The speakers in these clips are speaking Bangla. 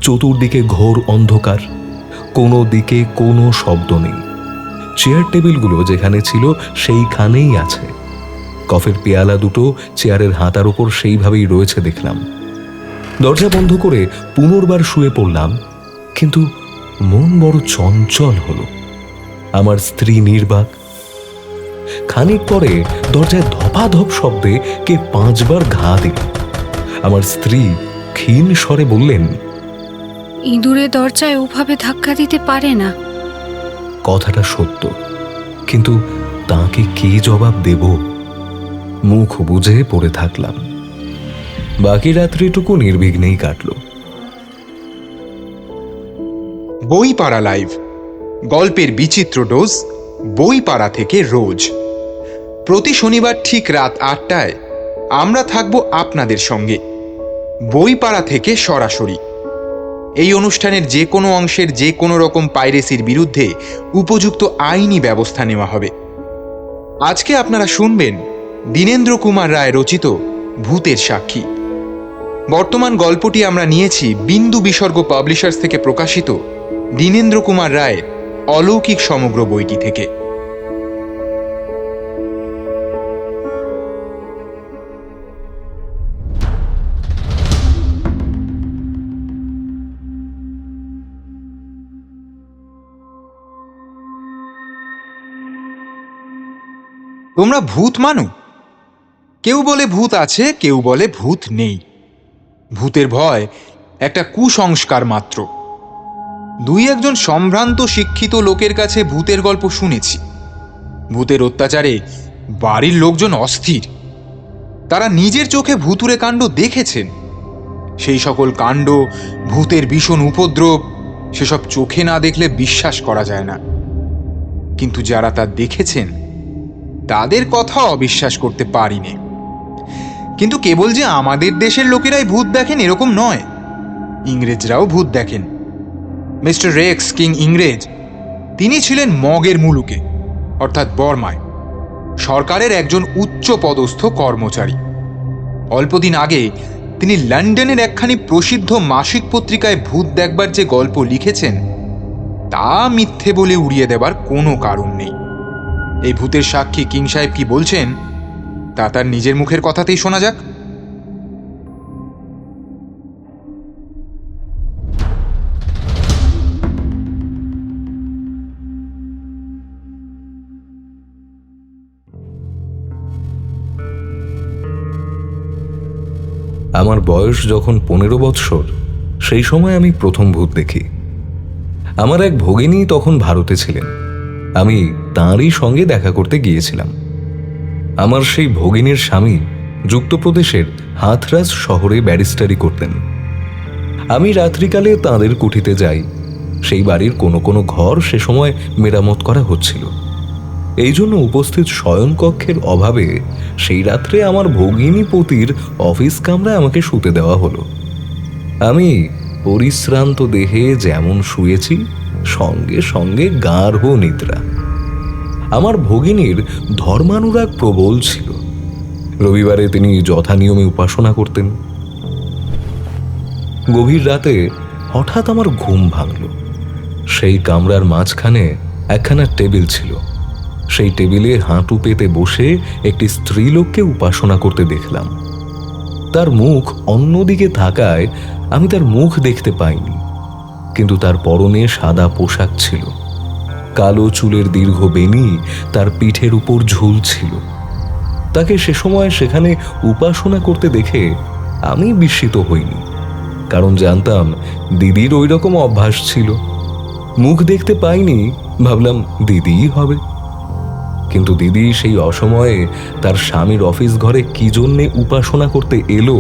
চতুর্দিকে ঘোর অন্ধকার, কোনো দিকে কোনো শব্দ নেই। চেয়ার টেবিলগুলো যেখানে ছিল সেইখানেই আছে। কফির পেয়ালা দুটো চেয়ারের হাতার ওপর সেইভাবেই রয়েছে দেখলাম। দরজা বন্ধ করে পুনর্বার শুয়ে পড়লাম, কিন্তু মন বড় চঞ্চল হলো। আমার স্ত্রী নির্বাক। খানিক পরে দরজায় ধপাধপ শব্দে কে 5 বার ঘা দিল। আমার স্ত্রী ক্ষীণ স্বরে বললেন, ইঁদুরে দরজায় ওভাবে ধাক্কা দিতে পারে না। কথাটা সত্য, কিন্তু তাকে কি জবাব দেব? মুখ বুজে পড়ে থাকলাম। বাকি রাত্রিটুকু নির্বিঘ্নেই কাটল। বইপাড়া লাইভ, গল্পের বিচিত্র ডোজ বইপাড়া থেকে রোজ প্রতি শনিবার ঠিক রাত 8টায় আমরা থাকব আপনাদের সঙ্গে বইপাড়া থেকে সরাসরি। এই অনুষ্ঠানের যে কোনো অংশের যে কোনো রকম পাইরেসির বিরুদ্ধে উপযুক্ত আইনি ব্যবস্থা নেওয়া হবে। আজকে আপনারা শুনবেন দীনেন্দ্র কুমার রায় রচিত ভূতের সাক্ষী। বর্তমান গল্পটি আমরা নিয়েছি বিন্দু বিসর্গ পাবলিশার্স থেকে প্রকাশিত দীনেন্দ্র কুমার রায়ের অলৌকিক সমগ্র বইটি থেকে। তোমরা ভূত মানো? কেউ বলে ভূত আছে, কেউ বলে ভূত নেই। ভূতের ভয় একটা কুসংস্কার মাত্র। 2-1 সম্ভ্রান্ত শিক্ষিত লোকের কাছে ভূতের গল্প শুনেছি। ভূতের অত্যাচারে বাড়ির লোকজন অস্থির। তারা নিজের চোখে ভুতুড়ে কাণ্ড দেখেছেন। সেই সকল কাণ্ড, ভূতের ভীষণ উপদ্রব, সেসব চোখে না দেখলে বিশ্বাস করা যায় না। কিন্তু যারা তা দেখেছেন তাদের কথা অবিশ্বাস করতে পারিনি। কিন্তু কেবল যে আমাদের দেশের লোকেরাই ভূত দেখেন এরকম নয়, ইংরেজরাও ভূত দেখেন। মিস্টার রেক্স কিং ইংরেজ, তিনি ছিলেন মগের মুলুকে অর্থাৎ বর্মায় সরকারের একজন উচ্চ পদস্থ কর্মচারী। অল্পদিন আগে তিনি লন্ডনের একখানি প্রসিদ্ধ মাসিক পত্রিকায় ভূত দেখবার যে গল্প লিখেছেন তা মিথ্যে বলে উড়িয়ে দেবার কোনো কারণ নেই। এই ভূতের সাক্ষী কিং সাহেব কি বলছেন তা তার নিজের মুখের কথাতেই শোনা যাক। আমার বয়স যখন 15 বৎসর, সেই সময় আমি প্রথম ভূত দেখি। আমার এক ভগিনী তখন ভারতে ছিলেন। আমি তাঁরই সঙ্গে দেখা করতে গিয়েছিলাম। আমার সেই ভগিনীর স্বামী যুক্তপ্রদেশের হাথরাস শহরে ব্যারিস্টারি করতেন। আমি রাত্রিকালে তাঁদের কুঠিতে যাই। সেই বাড়ির কোনো কোনো ঘর সে সময় মেরামত করা হচ্ছিল। এই জন্য উপস্থিত শয়নকক্ষের অভাবে সেই রাত্রে আমার ভগিনী পতির অফিস কামরায় আমাকে শুতে দেওয়া হলো। আমি পরিশ্রান্ত দেহে যেমন শুয়েছি, সঙ্গে সঙ্গে গাঢ় নিদ্রা। আমার ভগিনীর ধর্মানুরাগ প্রবল ছিল। রবিবারে তিনি যথানিয়মে উপাসনা করতেন। গভীর রাতে হঠাৎ আমার ঘুম ভাঙল। সেই কামরার মাঝখানে একখানা টেবিল ছিল। সেই টেবিলে হাঁটু পেতে বসে একটি স্ত্রীলোককে উপাসনা করতে দেখলাম। তার মুখ অন্যদিকে থাকায় আমি তার মুখ দেখতে পাইনি, কিন্তু তার পরনে সাদা পোশাক ছিল। কালো চুলের দীর্ঘ বেনি তার পিঠের উপর ঝুলছিল। তাকে সে সময় সেখানে উপাসনা করতে দেখে আমি বিস্মিত হইনি, কারণ জানতাম দিদির ওই রকম অভ্যাস ছিল। মুখ দেখতে পাইনি, ভাবলাম দিদিই হবে। কিন্তু দিদি সেই অসময়ে তার স্বামীর অফিস ঘরে কি জন্যে উপাসনা করতে এলো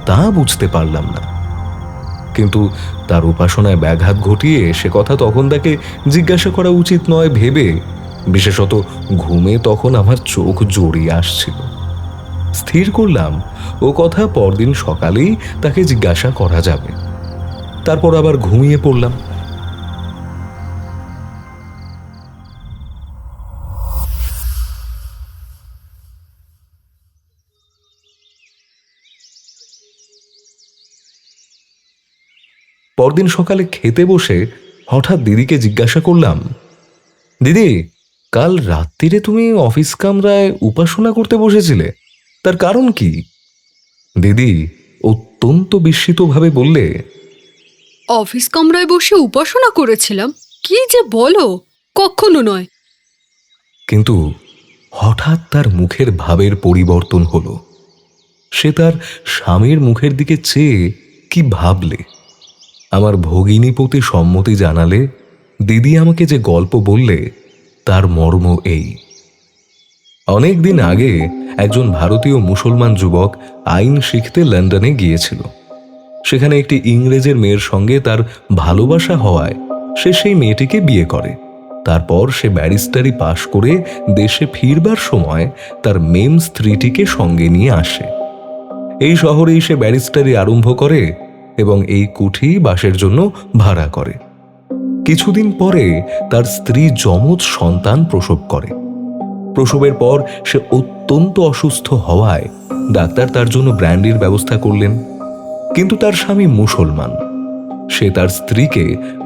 তা বুঝতে পারলাম না। কিন্তু তার উপাসনায় ব্যাঘাত ঘটিয়ে সে কথা তখন তাকে জিজ্ঞাসা করা উচিত নয় ভেবে, বিশেষত ঘুমে তখন আমার চোখ জড়িয়ে আসছিল, স্থির করলাম ও কথা পরদিন সকালেই তাকে জিজ্ঞাসা করা যাবে। তারপর আবার ঘুমিয়ে পড়লাম। পরদিন সকালে খেতে বসে হঠাৎ দিদিকে জিজ্ঞাসা করলাম, দিদি, কাল রাত্রিরে তুমি অফিস কামরায় উপাসনা করতে বসেছিলে, তার কারণ কি? দিদি অত্যন্ত বিস্মিতভাবে বললে, অফিস কামরায় বসে উপাসনা করেছিলাম? কি যে বলো, কখনো নয়। কিন্তু হঠাৎ তার মুখের ভাবের পরিবর্তন হলো। সে তার স্বামীর মুখের দিকে চেয়ে কি ভাবলে। আমার ভগিনীপতি সম্মতি জানালে দিদি আমাকে যে গল্প বললে তার মর্ম এই। অনেক দিন আগে একজন ভারতীয় মুসলমান যুবক আইন শিখতে লন্ডনে গিয়েছিল। সেখানে একটি ইংরেজের মেয়ের সঙ্গে তার ভালোবাসা হওয়ায় সে সেই মেয়েটিকে বিয়ে করে। তারপর সে ব্যারিস্টারি পাশ করে দেশে ফিরবার সময় তার মেম স্ত্রীটিকে সঙ্গে নিয়ে আসে। এই শহরেই সে ব্যারিস্টারি আরম্ভ করে এবং এই কুঠি বাসের জন্য ভাড়া করে। কিছুদিন পরে তার স্ত্রী যমজ সন্তান প্রসব করে। প্রসবের পর সে অত্যন্ত অসুস্থ হওয়ায় ডাক্তার তার জন্য ব্র্যান্ডির ব্যবস্থা করলেন। কিন্তু তার স্বামী মুসলমান, সে তার স্ত্রীকে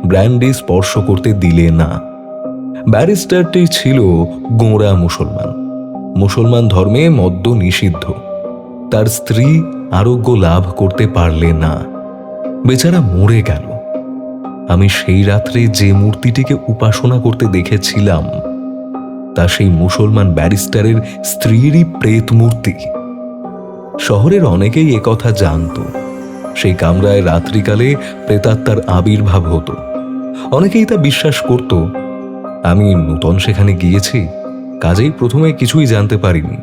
ব্র্যান্ডি স্পর্শ করতে দিলে না। ব্যারিস্টারটি ছিল গোঁড়া মুসলমান। মুসলমান ধর্মে মদ্য নিষিদ্ধ। তার স্ত্রী আরোগ্য লাভ করতে পারলে না, বেচারা মরে গেল। আমি সেই রাত্রে যে মূর্তিটিকে উপাসনা করতে দেখেছিলাম তা সেই মুসলমান ব্যারিস্টারের স্ত্রীরই প্রেত মূর্তি। শহরের অনেকেই একথা জানত। সেই কামরায় রাত্রিকালে প্রেতাত্মার আবির্ভাব হতো। অনেকেই তা বিশ্বাস করত। আমি নূতন সেখানে গিয়েছি, কাজেই প্রথমে কিছুই জানতে পারিনি।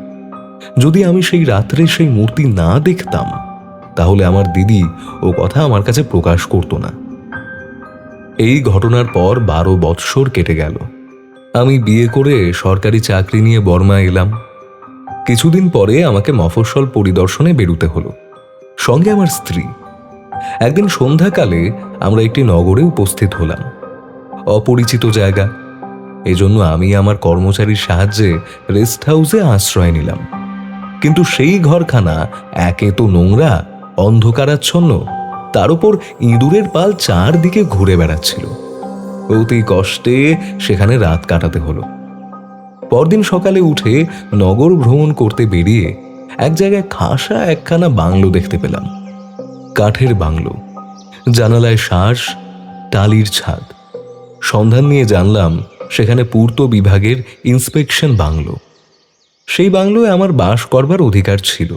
যদি আমি সেই রাত্রে সেই মূর্তি না দেখতাম তাহলে আমার দিদি ও কথা আমার কাছে প্রকাশ করত না। এই ঘটনার পর 12 বৎসর কেটে গেল। আমি বিয়ে করে সরকারি চাকরি নিয়ে বর্মা এলাম। কিছুদিন পরে আমাকে মফস্বল পরিদর্শনে বেরুতে হলো, সঙ্গে আমার স্ত্রী। একদিন সন্ধ্যাকালে আমরা একটি নগরে উপস্থিত হলাম। অপরিচিত জায়গা, এজন্য আমি আমার কর্মচারীর সাহায্যে রেস্ট হাউসে আশ্রয় নিলাম। কিন্তু সেই ঘরখানা একে তো নোংরা, অন্ধকারাচ্ছন্ন, তার উপর ইঁদুরের পাল চারদিকে ঘুরে বেড়াচ্ছিল। অতি কষ্টে সেখানে রাত কাটাতে হলো। পরদিন সকালে উঠে নগর ভ্রমণ করতে বেরিয়ে এক জায়গায় খাসা একখানা বাংলো দেখতে পেলাম। কাঠের বাংলো, জানালায় শাঁস, টালির ছাদ। সন্ধান নিয়ে জানলাম সেখানে পূর্ত বিভাগের ইন্সপেকশন বাংলো। সেই বাংলোয় আমার বাস করবার অধিকার ছিল,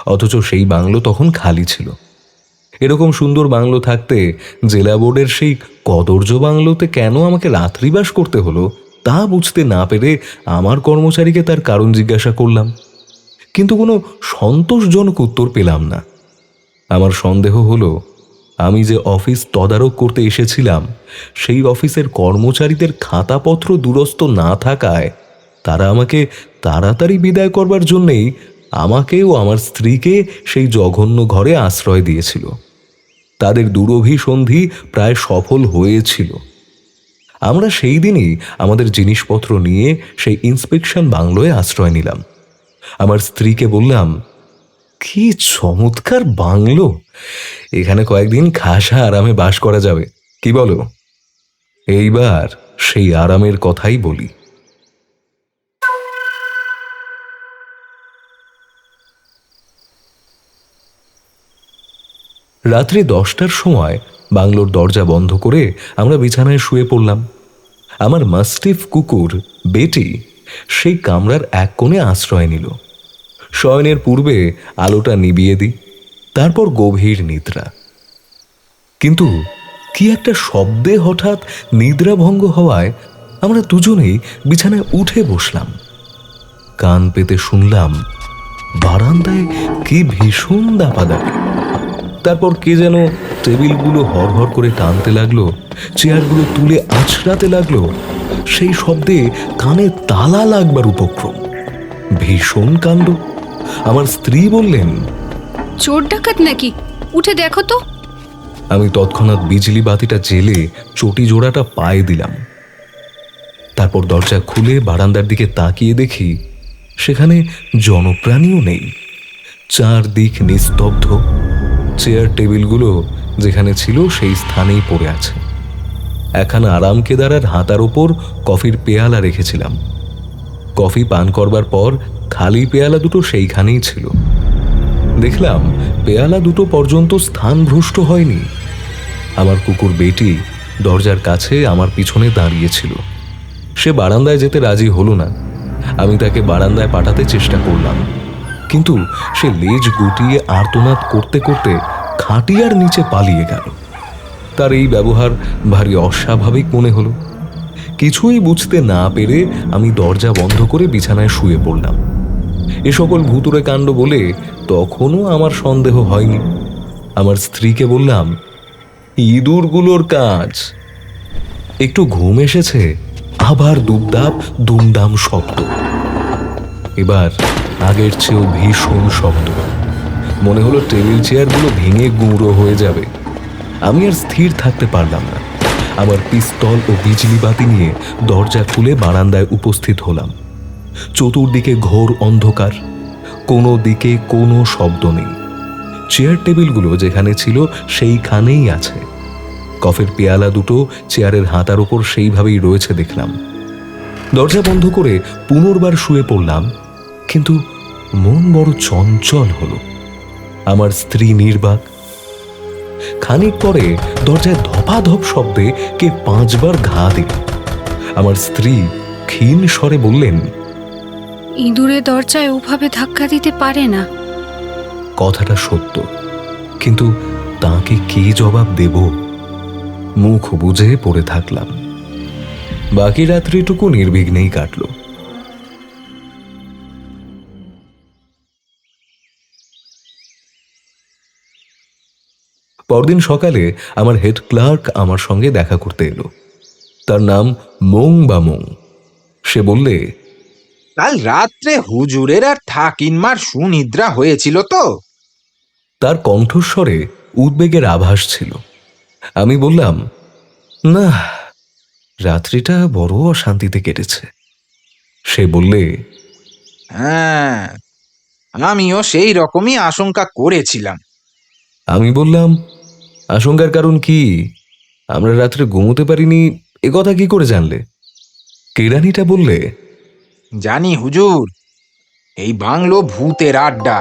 অথচ সেই বাংলো তখন খালি ছিল। এরকম সুন্দর বাংলো থাকতে জেলা বোর্ডের সেই কদর্য বাংলোতে কেন আমাকে রাত্রিবাস করতে হলো তা বুঝতে না পেরে আমার কর্মচারীকে তার কারণ জিজ্ঞাসা করলাম, কিন্তু কোনো সন্তোষজনক উত্তর পেলাম না। আমার সন্দেহ হলো আমি যে অফিস তদারক করতে এসেছিলাম সেই অফিসের কর্মচারীদের খাতাপত্র দুরস্ত না থাকায় তারা আমাকে তাড়াতাড়ি বিদায় করবার জন্যেই আমাকে ও আমার স্ত্রীকে সেই জঘন্য ঘরে আশ্রয় দিয়েছিল। তাদের দুরভিসন্ধি প্রায় সফল হয়েছিল। আমরা সেই দিনই আমাদের জিনিসপত্র নিয়ে সেই ইন্সপেকশন বাংলোয় আশ্রয় নিলাম। আমার স্ত্রীকে বললাম, কি চমৎকার বাংলো, এখানে কয়েকদিন খাসা আরামে বাস করা যাবে, কি বলো? এইবার সেই আরামের কথাই বলি। রাত্রি 10টার সময় বাংলোর দরজা বন্ধ করে আমরা বিছানায় শুয়ে পড়লাম। আমার মাস্টিফ কুকুর বেটি সেই কামরার এক কোণে আশ্রয় নিল। শয়নের পূর্বে আলোটা নিভিয়ে দিই, তারপর গভীর নিদ্রা। কিন্তু কি একটা শব্দে হঠাৎ নিদ্রাভঙ্গ হওয়ায় আমরা দুজনেই বিছানায় উঠে বসলাম। কান পেতে শুনলাম বারান্দায় কি ভীষণ দাপাদাপি। তারপর কে যেন টেবিলগুলো হড়হড় করে টানতে লাগলো, চেয়ারগুলো তুলে আছড়াতে লাগলো। সেই শব্দে কানে তালা লাগবার উপক্রম। ভীষণ কাণ্ড। আমার স্ত্রী বললেন, চোর ডাকাত নাকি, উঠে দেখো তো। আমি তৎক্ষণাৎ বিজলি বাতিটা জেলে চটি জোড়াটা পায়ে দিলাম। তারপর দরজা খুলে বারান্দার দিকে তাকিয়ে দেখি সেখানে জনপ্রাণীও নেই। চারদিক নিস্তব্ধ। চেয়ার টেবিলগুলো যেখানে ছিল সেই স্থানেই পড়ে আছে। একখানা আরাম কেদারার হাতার ওপর কফির পেয়ালা রেখেছিলাম। কফি পান করবার পর খালি পেয়ালা দুটো সেইখানেই ছিল। দেখলাম পেয়ালা দুটো পর্যন্ত স্থানভ্রষ্ট হয়নি। আমার কুকুর বেটি দরজার কাছে আমার পিছনে দাঁড়িয়েছিল। সে বারান্দায় যেতে রাজি হলো না। আমি তাকে বারান্দায় পাঠাতে চেষ্টা করলাম, কিন্তু সে লেজ গুটিয়ে আর্তনাদ করতে করতে খাটিয়ার নিচে পালিয়ে গেল। তার এই ব্যবহার ভারী অস্বাভাবিক মনে হলো। কিছুই বুঝতে না পেরে আমি দরজা বন্ধ করে বিছানায় শুয়ে পড়লাম। এ সকল ভুতুড়ে কাণ্ড বলে তখনও আমার সন্দেহ হয়নি। আমার স্ত্রীকে বললাম, ইঁদুরগুলোর কাজ। একটু ঘুম এসেছে, আবার দুবদাব দুমদাম শব্দ। এবার আগের চেয়েও ভীষণ শব্দ। মনে হলো টেবিল চেয়ারগুলো ভেঙে গুঁড়ো হয়ে যাবে। আমি আর স্থির থাকতে পারলাম না। আমার পিস্তল ও বিজলি বাতি নিয়ে দরজা খুলে বারান্দায় উপস্থিত হলাম। চতুর্দিকে ঘোর অন্ধকার, কোনো দিকে কোনো শব্দ নেই। চেয়ার টেবিলগুলো যেখানে ছিল সেইখানেই আছে। কফির পেয়ালা দুটো চেয়ারের হাতার ওপর সেইভাবেই রয়েছে দেখলাম। দরজা বন্ধ করে পুনর্বার শুয়ে পড়লাম, কিন্তু মন বড় চঞ্চল হলো। আমার স্ত্রী নির্বাক। খানিক পরে দরজায় ধপাধপ শব্দে কে 5 বার ঘা দিল। আমার স্ত্রী ক্ষীণ স্বরে বললেন, ইঁদুরে দরজায় ওভাবে ধাক্কা দিতে পারে না। কথাটা সত্য, কিন্তু তাকে কি জবাব দেব? মুখ বুজে পড়ে থাকলাম। বাকি রাত্রিটুকু নির্বিঘ্নেই কাটল। পরদিন সকালে আমার হেড ক্লার্ক আমার সঙ্গে দেখা করতে এলো। তার নাম মোং বা মোং। সে বললে, কাল রাত্রে হুজুরের আর ঠাকিনমার সুনিদ্রা হয়েছিল তো? তার কণ্ঠস্বরে উদ্বেগের আভাস ছিল। আমি বললাম, না, রাত্রিটা বড় অশান্তিতে কেটেছে। সে বললে, হ্যাঁ, আমিও সেই রকমই আশঙ্কা করেছিলাম। আমি বললাম, আশঙ্কার কারণ কি? আমরা রাত্রে ঘুমোতে পারিনি, এ কথা কি করে জানলে? কেরানিটা বললে, জানি হুজুর, এই বাংলো ভূতের আড্ডা।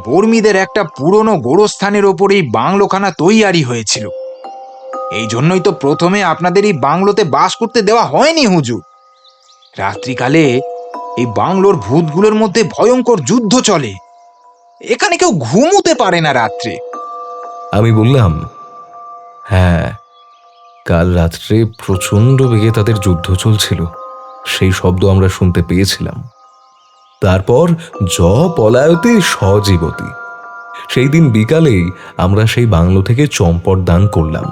বর্মীদের একটা পুরনো গোরস্থানের ওপর এই বাংলোখানা তৈয়ারি হয়েছিল। এই জন্যই তো প্রথমে আপনাদের এই বাংলোতে বাস করতে দেওয়া হয়নি হুজুর। রাত্রিকালে এই বাংলোর ভূতগুলোর মধ্যে ভয়ঙ্কর যুদ্ধ চলে। এখানে কেউ ঘুমোতে পারে না রাত্রে। আমি বললাম, হ্যাঁ, কাল রাত্রে প্রচণ্ড বেগে তাদের যুদ্ধ চলছিল, সেই শব্দ আমরা শুনতে পেয়েছিলাম। তারপর পলায়তে সজীবতী। সেই দিন বিকালেই আমরা সেই বাংলো থেকে চম্পট দান করলাম।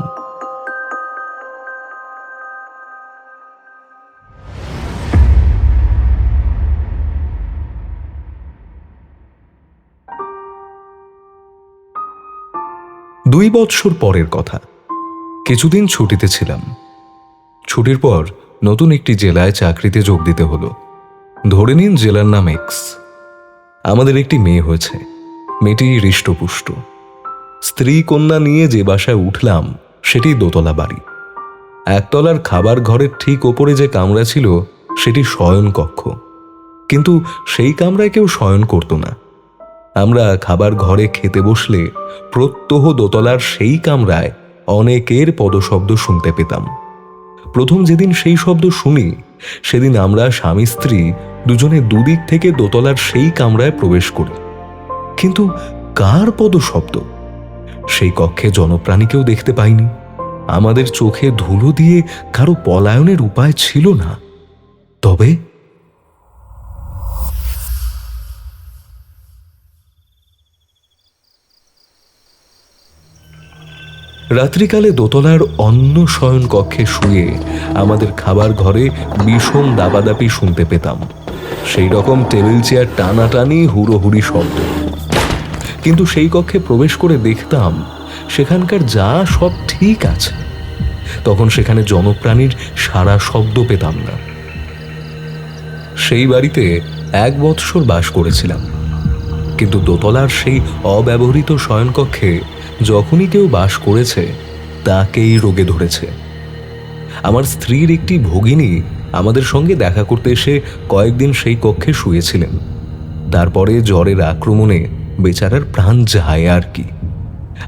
দুই বৎসর পরের কথা। কিছুদিন ছুটিতে ছিলাম। ছুটির পর নতুন একটি জেলায় চাকরিতে যোগ দিতে হলো। ধরে নিন জেলার নাম এক্স। আমাদের একটি মেয়ে হয়েছে। মেয়েটি হৃষ্টপুষ্ট। স্ত্রী কন্যা নিয়ে যে বাসায় উঠলাম সেটি দোতলা বাড়ি। একতলার খাবার ঘরের ঠিক ওপরে যে কামরা ছিল সেটি শয়ন কক্ষ, কিন্তু সেই কামরায় কেউ শয়ন করত না। আমরা খাবার ঘরে খেতে বসলে প্রত্যহ দোতলার সেই কামরায় অনেকের পদশব্দ শুনতে পেতাম। প্রথম যেদিন সেই শব্দ শুনি সেদিন আমরা স্বামী স্ত্রী দুজনে দুদিক থেকে দোতলার সেই কামরায় প্রবেশ করি। কিন্তু কার পদশব্দ? সেই কক্ষে জনপ্রাণীকেও দেখতে পাইনি। আমাদের চোখে ধুলো দিয়ে কারো পলায়নের উপায় ছিল না। তবে রাত্রিকালে দোতলার অন্য শয়ন কক্ষে শুয়ে আমাদের খাবার ঘরে বিষম দাবাদাপি শুনতে পেতাম। সেই রকম টেবিল চেয়ার টানাটানি, হুড়োহুড়ি শব্দ। কিন্তু সেই কক্ষে প্রবেশ করে দেখতাম সেখানকার যা সব ঠিক আছে। তখন সেখানে জনপ্রাণীর সারা শব্দ পেতাম না। সেই বাড়িতে 1 বৎসর বাস করেছিলাম। কিন্তু দোতলার সেই অব্যবহৃত শয়নকক্ষে যখনই কেউ বাস করেছে তাকেই রোগে ধরেছে। আমার স্ত্রীর একটি ভগিনী আমাদের সঙ্গে দেখা করতে এসে কয়েকদিন সেই কক্ষে শুয়েছিলেন। তারপরে জ্বরের আক্রমণে বেচারার প্রাণ যায় আর কি।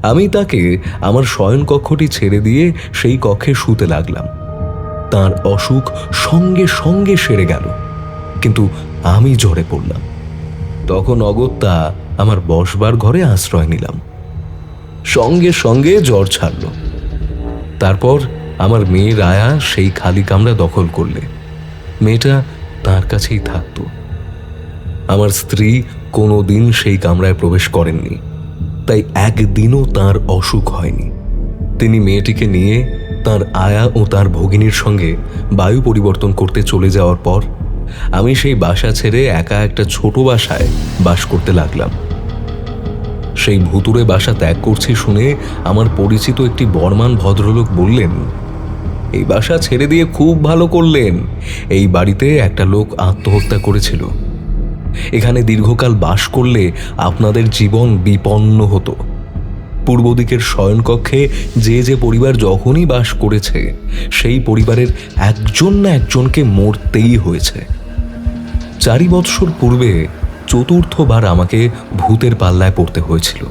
আমি তাকে আমার শয়নকক্ষটি ছেড়ে দিয়ে সেই কক্ষে শুতে লাগলাম। তার অসুখ সঙ্গে সঙ্গে সেরে গেল, কিন্তু আমি জ্বরে পড়লাম। তখন অগত্যা আমার বসবার ঘরে আশ্রয় নিলাম। সঙ্গে সঙ্গে জ্বর ছাড়ল। তারপর আমার মেয়ে রায়া সেই খালি কামরা দখল করলে। মেয়েটা তার কাছেই থাকত। আমার স্ত্রী কোনোদিন সেই কামরায় প্রবেশ করেননি, তাই একদিনও তার অসুখ হয়নি। তিনি মেয়েটিকে নিয়ে তার আয়া ও তার ভগিনীর সঙ্গে বায়ু পরিবর্তন করতে চলে যাওয়ার পর আমি সেই বাসা ছেড়ে একা একটা ছোট বাসায় বাস করতে লাগলাম। সেই ভুতুড়ে বাসা ত্যাগ করছি শুনে আমার পরিচিত একটি বর্মান ভদ্রলোক বললেন, এই বাসা ছেড়ে দিয়ে খুব ভালো করলেন। এই বাড়িতে একটা লোক আত্মহত্যা করেছিল। এখানে দীর্ঘকাল বাস করলে আপনাদের জীবন বিপন্ন হতো। পূর্ব দিকের শয়নকক্ষে যে যে পরিবার যখনই বাস করেছে সেই পরিবারের একজন না একজনকে মরতেই হয়েছে। 4 বৎসর পূর্বে চতুর্থবার আমাকে ভূতের পাল্লায় পড়তে হয়েছিল।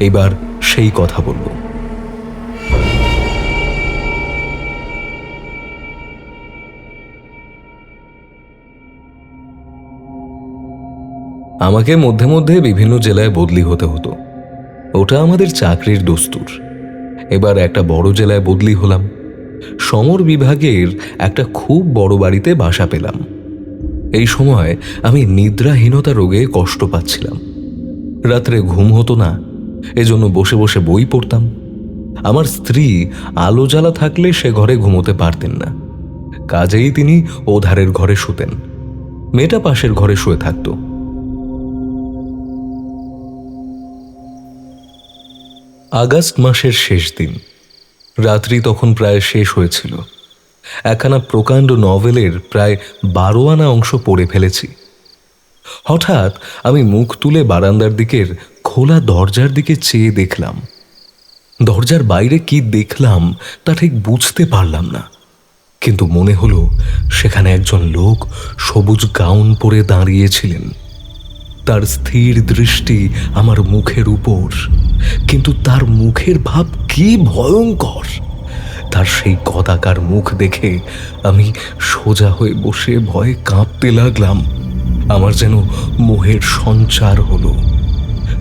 এবার সেই কথা বলব। আমাকে মধ্যে মধ্যে বিভিন্ন জেলায় বদলি হতে হতো। ওটা আমাদের চাকরির দস্তুর। এবার একটা বড় জেলায় বদলি হলাম। সমর বিভাগের একটা খুব বড় বাড়িতে বাসা পেলাম। এই সময় আমি নিদ্রাহীনতা রোগে কষ্ট পাচ্ছিলাম। রাত্রে ঘুম হতো না, এজন্য বসে বসে বই পড়তাম। আমার স্ত্রী আলো জ্বালা থাকলে সে ঘরে ঘুমোতে পারতেন না, কাজেই তিনি ওধারের ঘরে শুতেন। মেয়েটা পাশের ঘরে শুয়ে থাকত। আগস্ট মাসের শেষ দিন, রাত্রি তখন প্রায় শেষ হয়েছিল। একখানা প্রকাণ্ড নভেলের প্রায় 12 আনা অংশ পড়ে ফেলেছি। হঠাৎ আমি মুখ তুলে বারান্দার দিকের খোলা দরজার দিকে চেয়ে দেখলাম। দরজার বাইরে কি দেখলাম তা ঠিক বুঝতে পারলাম না, কিন্তু মনে হলো সেখানে একজন লোক সবুজ গাউন পরে দাঁড়িয়েছিলেন। তার স্থির দৃষ্টি আমার মুখের উপর, কিন্তু তার মুখের ভাব কি ভয়ঙ্কর! তার সেই কদাকার মুখ দেখে আমি সোজা হয়ে বসে ভয়ে কাঁপতে লাগলাম। আমার যেন মোহের সঞ্চার হলো।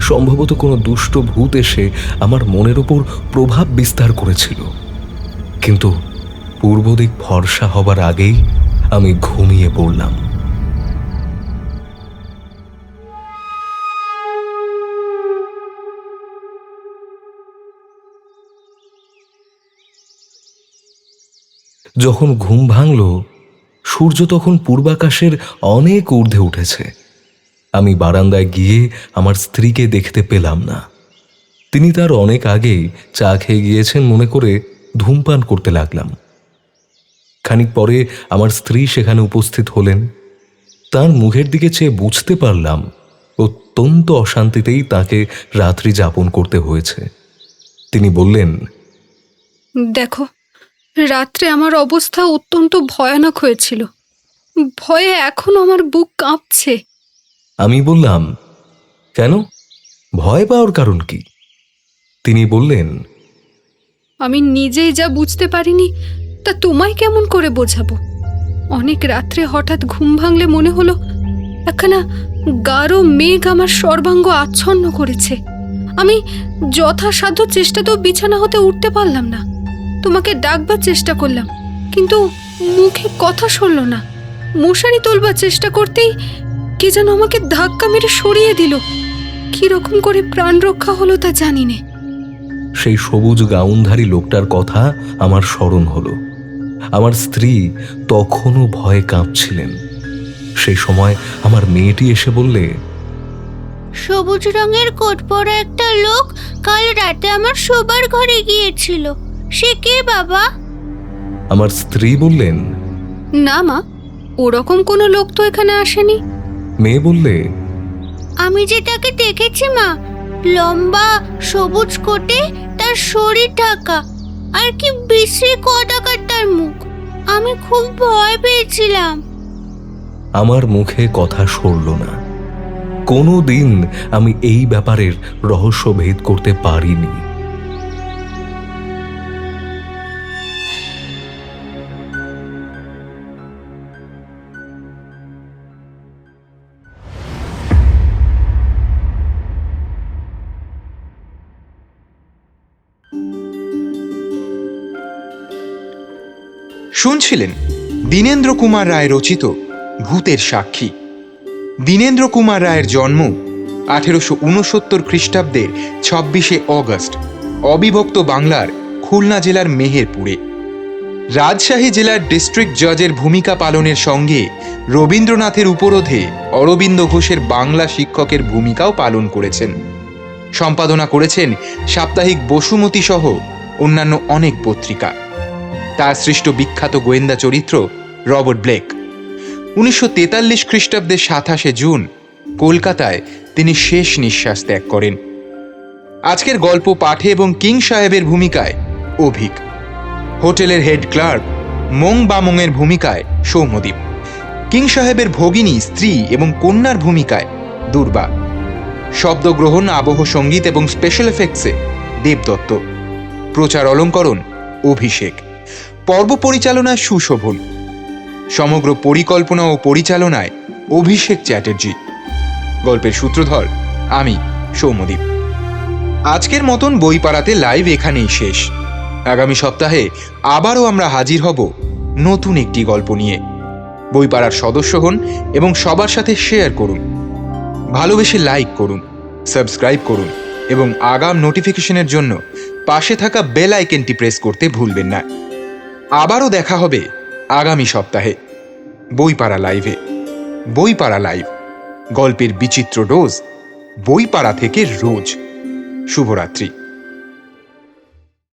সম্ভবত কোনো দুষ্ট ভূত এসে আমার মনের ওপর প্রভাব বিস্তার করেছিল। কিন্তু পূর্ব দিক ফর্সা হবার আগেই আমি ঘুমিয়ে পড়লাম। যখন ঘুম ভাঙল, সূর্য তখন পূর্বাকাশের অনেক ঊর্ধ্বে উঠেছে। আমি বারান্দায় গিয়ে আমার স্ত্রীকে দেখতে পেলাম না। তিনি তার অনেক আগেই চা খেয়ে গিয়েছেন মনে করে ধূমপান করতে লাগলাম। খানিক পরে আমার স্ত্রী সেখানে উপস্থিত হলেন। তার মুখের দিকে চেয়ে বুঝতে পারলাম অত্যন্ত অশান্তিতেই তাকে রাত্রি যাপন করতে হয়েছে। তিনি বললেন, দেখো, রাত্রে আমার অবস্থা অত্যন্ত ভয়ানক হয়েছিল। ভয়ে এখনো আমার বুক কাঁপছে। আমি বললাম, কেন? ভয় পাওয়ার কারণ কি? তিনি বললেন, আমি নিজেই যা বুঝতে পারিনি তা তোমায় কেমন করে বোঝাবো। অনেক রাত্রে হঠাৎ ঘুম ভাঙলে মনে হলো একখানা গাঢ় মেঘ আমার সর্বাঙ্গ আচ্ছন্ন করেছে। আমি যথাসাধ্য চেষ্টাতেও বিছানা হতে উঠতে পারলাম না। তোমাকে ডাকবার চেষ্টা করলাম, কিন্তু মুখে কথা সরল না। মশারি তোলবার চেষ্টা করতেই কে যেন আমাকে ধাক্কা মেরে সরিয়ে দিল। কিরকম করে প্রাণ রক্ষা হলো তা জানি না। সেই সবুজ গাউনধারী লোকটার কথা আমার স্মরণ হলো। আমার স্ত্রী তখনও ভয়ে কাঁপছিলেন। সেই সময় আমার মেয়েটি এসে বললে, সবুজ রঙের কোট পরা একটা লোক কাল রাতে আমার শোবার ঘরে গিয়েছিল। সে কে বাবা? আমার স্ত্রী বললেন, না মা, ওরকম কোনো লোক তো এখানে আসেনি। মেয়ে বললে, আমি যে তাকে দেখেছি মা, লম্বা সবুজ কোটে, তার শরীর ঢাকা, আর কি বিশ্রী কদাকার তার মুখ। আমি খুব ভয় পেয়েছিলাম। আমার মুখে কথা সরল না। কোনো দিন আমি এই ব্যাপারের রহস্য ভেদ করতে পারিনি। শুনছিলেন দীনেন্দ্র কুমার রায় রচিত ভূতের সাক্ষী। দীনেন্দ্র কুমার রায়ের জন্ম 1869 খ্রিস্টাব্দের 26শে অগস্ট অবিভক্ত বাংলার খুলনা জেলার মেহেরপুরে। রাজশাহী জেলার ডিস্ট্রিক্ট জজের ভূমিকা পালনের সঙ্গে রবীন্দ্রনাথের উপরোধে অরবিন্দ ঘোষের বাংলা শিক্ষকের ভূমিকাও পালন করেছেন। সম্পাদনা করেছেন সাপ্তাহিক বসুমতী সহ অন্যান্য অনেক পত্রিকা। তার সৃষ্ট বিখ্যাত গোয়েন্দা চরিত্র রবার্ট ব্লেক। 1943 খ্রিস্টাব্দের 27শে জুন কলকাতায় তিনি শেষ নিঃশ্বাস ত্যাগ করেন। আজকের গল্প পাঠে এবং কিং সাহেবের ভূমিকায় অভিক, হোটেলের হেড ক্লার্ক মং বামংয়ের ভূমিকায় সৌম্যদীপ, কিং সাহেবের ভগিনী, স্ত্রী এবং কন্যার ভূমিকায় দুর্বা, শব্দগ্রহণ, আবহ সঙ্গীত এবং স্পেশাল এফেক্টসে দেবদত্ত, প্রচার অলঙ্করণ অভিষেক, পর্ব পরিচালনায় সুশোভন, সমগ্র পরিকল্পনা ও পরিচালনায় অভিষেক চ্যাটার্জি। গল্পের সূত্রধর আমি সৌম্যদীপ। আজকের মতন বইপাড়াতে লাইভ এখানেই শেষ। আগামী সপ্তাহে আবারও আমরা হাজির হব নতুন একটি গল্প নিয়ে। বইপাড়ার সদস্য হন এবং সবার সাথে শেয়ার করুন, ভালোবেসে লাইক করুন, সাবস্ক্রাইব করুন এবং আগাম নোটিফিকেশনের জন্য পাশে থাকা বেল আইকনটি প্রেস করতে ভুলবেন না। আবারও দেখা হবে আগামী সপ্তাহে বইপাড়া লাইভে। বইপাড়া লাইভ, গল্পের বিচিত্র ডোজ, বইপাড়া থেকে রোজ। শুভরাত্রি।